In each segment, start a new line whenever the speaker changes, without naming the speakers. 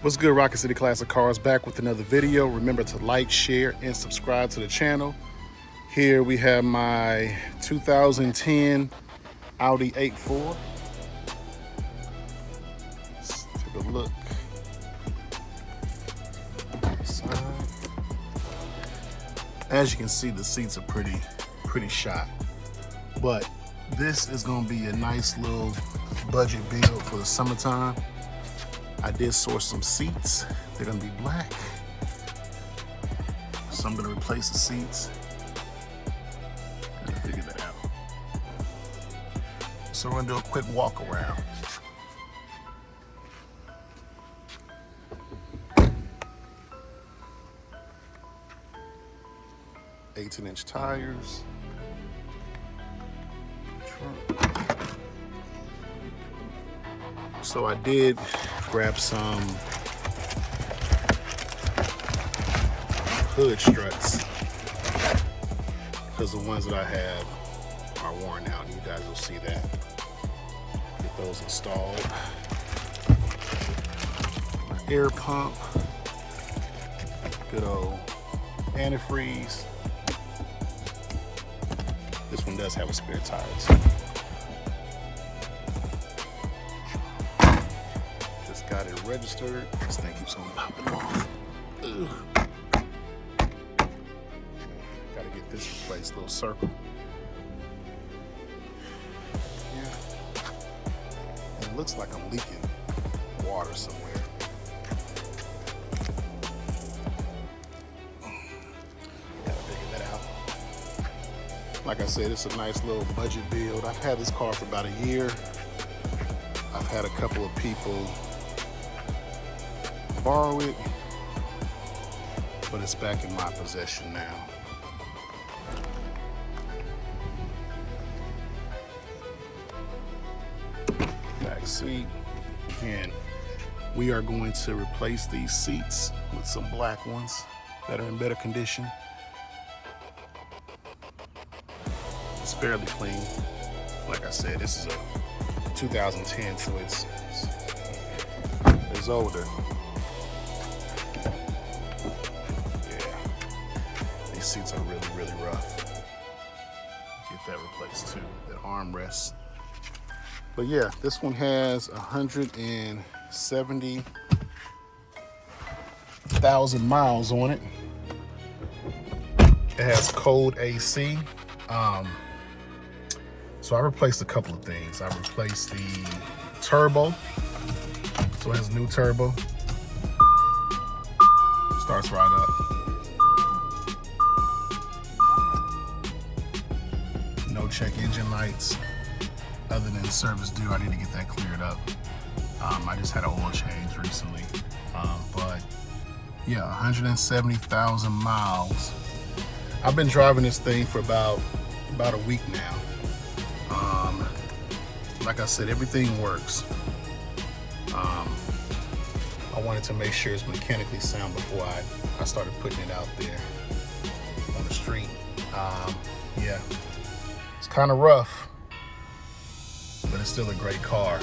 What's good, Rocket City Classic Cars? Back with another video. Remember to like, share, and subscribe to the channel. Here we have my 2010 Audi A4. Let's take a look. As you can see, the seats are pretty shot. But this is gonna be a nice little budget build for the summertime. I did source some seats. They're gonna be black. So I'm gonna replace the seats. Gotta figure that out. So we're gonna do a quick walk around. "18" tires. So I did grab some hood struts because the ones that I have are worn out, and you guys will see that. Get those installed. My air pump, good old antifreeze. This one does have a spare tire too. Got it registered. This thing keeps on popping off. Ugh. Gotta get this replaced, little circle. Yeah. It looks like I'm leaking water somewhere. Gotta figure that out. Like I said, it's a nice little budget build. I've had this car for about a year. I've had a couple of people borrow it, but it's back in my possession now. Back seat. And we are going to replace these seats with some black ones that are in better condition. It's fairly clean. Like I said, this is a 2010, so it's older. Seats are really rough. Get that replaced too, that armrest. But yeah, this one has 170,000 miles on it. It has cold AC. So I replaced a couple of things. I replaced the turbo. So it has a new turbo. Starts right up. Check engine lights. Other than service due, I need to get that cleared up. I just had an oil change recently. But yeah, 170,000 miles. I've been driving this thing for about a week now. Like I said, everything works. I wanted to make sure it's mechanically sound before I started putting it out there on the street. Yeah. It's kind of rough, but it's still a great car.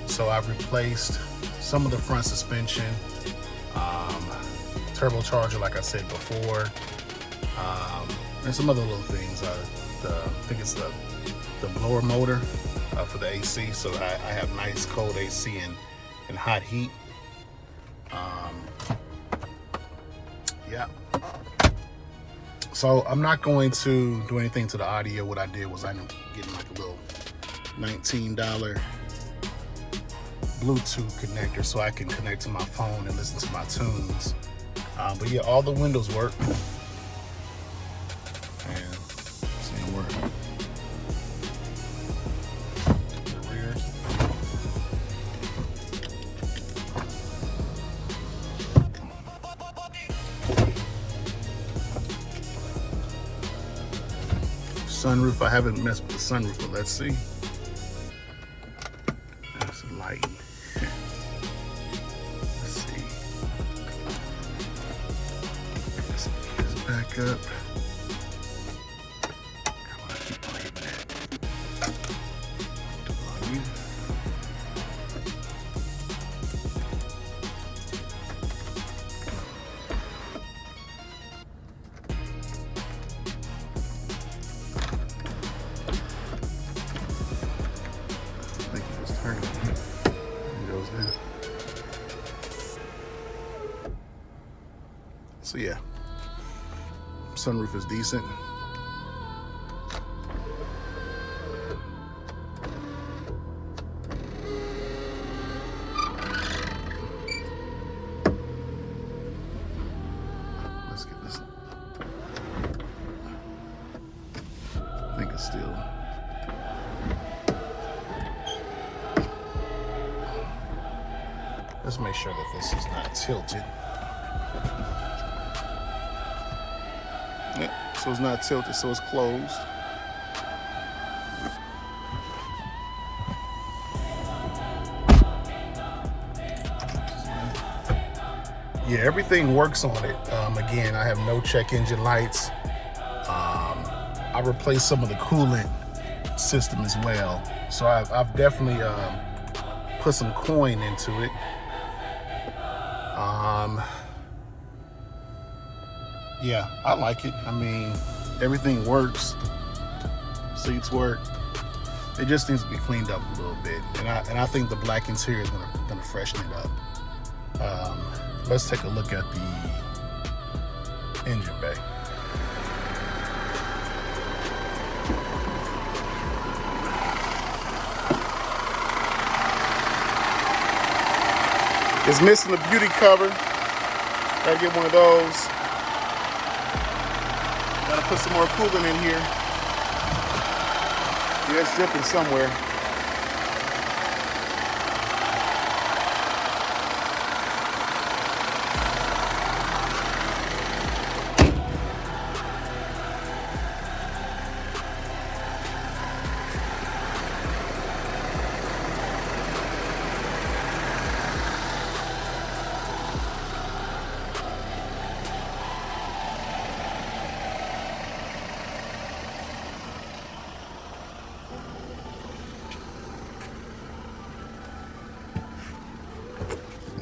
So I've replaced some of the front suspension, turbocharger, like I said before, and some other little things. I think it's the blower motor for the AC, so I have nice cold AC and hot heat. Yeah. So I'm not going to do anything to the audio. What I did was I ended up getting like a little $19 Bluetooth connector so I can connect to my phone and listen to my tunes. But yeah, all the windows work. And see it work. The rear. Sunroof, I haven't messed with the sunroof, but let's see. That's a light. Let's see. Let's get this back up. Come on, keep playing that. So yeah, sunroof is decent. Let's get this. I think it's still. Let's make sure that this is not tilted. Yeah, so it's not tilted, so it's closed. Yeah, everything works on it. Again, I have no check engine lights. I replaced some of the coolant system as well. So I've definitely put some coin into it. Yeah, I like it. I mean, everything works. Seats work. It just needs to be cleaned up a little bit, and I think the black interior is gonna freshen it up. Let's take a look at the engine bay. It's missing the beauty cover. Gotta get one of those. Gotta put some more coolant in here. Yeah, it's dripping somewhere.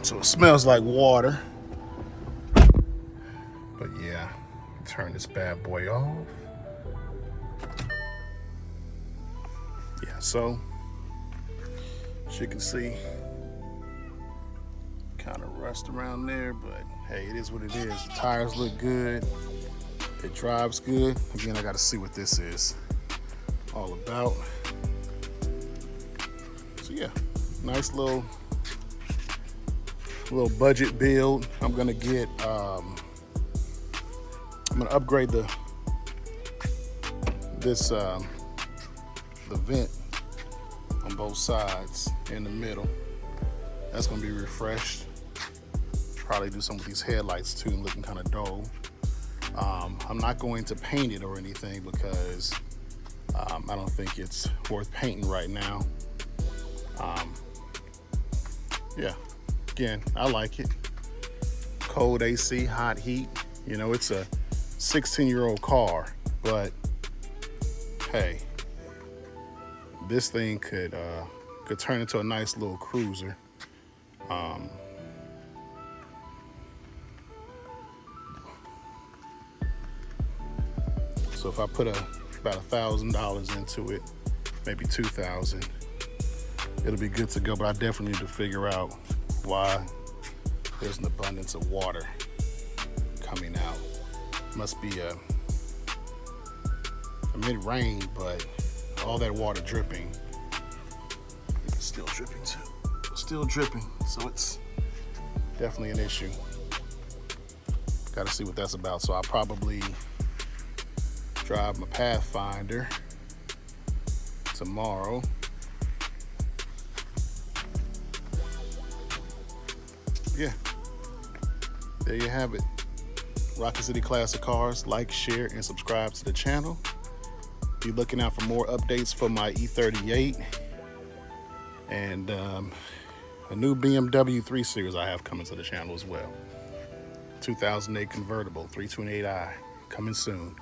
So it smells like water. But yeah, turn this bad boy off. Yeah, so as you can see, kind of rust around there, but hey, it is what it is. The tires look good. It drives good. Again, I got to see what this is all about. So yeah, nice little budget build. I'm gonna get I'm gonna upgrade the vent on both sides in the middle. That's gonna be refreshed. Probably do some of these headlights too, looking kind of dull. I'm not going to paint it or anything because I don't think it's worth painting right now. Yeah, again, I like it. Cold AC, hot heat. You know, it's a 16-year-old car, but hey, this thing could turn into a nice little cruiser. So if I put about $1,000 into it, maybe $2,000, it'll be good to go. But I definitely need to figure out why there's an abundance of water coming out. Must be mid-rain, but all that water dripping. It's still dripping too. Still dripping, so it's definitely an issue. Got to see what that's about. So I'll probably drive my Pathfinder tomorrow. Yeah, there you have it. Rocket City Classic Cars. Like, share, and subscribe to the channel. Be looking out for more updates for my E38 and a new BMW 3 Series I have coming to the channel as well. 2008 convertible 328i coming soon.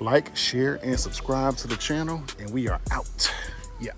Like, share, and subscribe to the channel, and we are out. Yeah.